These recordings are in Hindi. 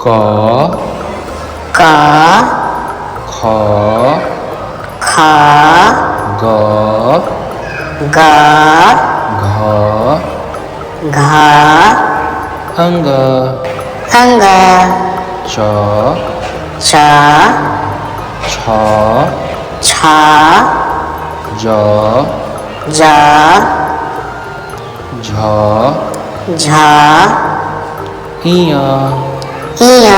क क ख ख ग ग घ घ अंग अंग च च छ छ ज ज झ झ इय इय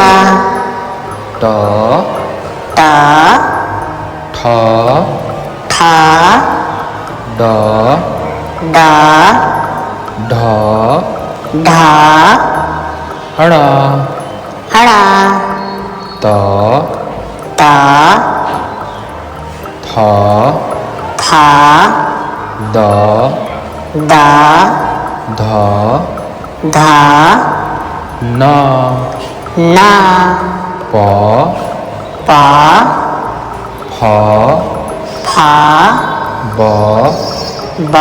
ट ट ठ ठ ड ड ढ ढ ण ण त त थ थ द द ध ध न न प प फ फ ब ब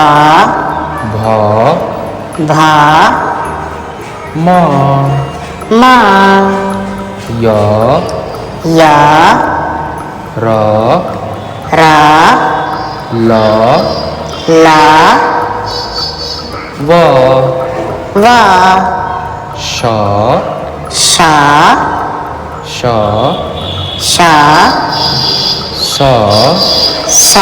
भ भ म म य य र र ल ल व व श श श श स स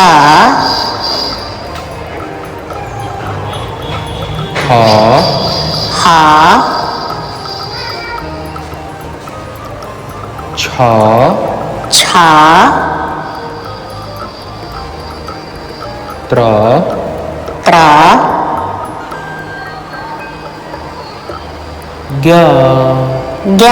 ह ह छ छ त्र त्र ज्ञ ज्ञ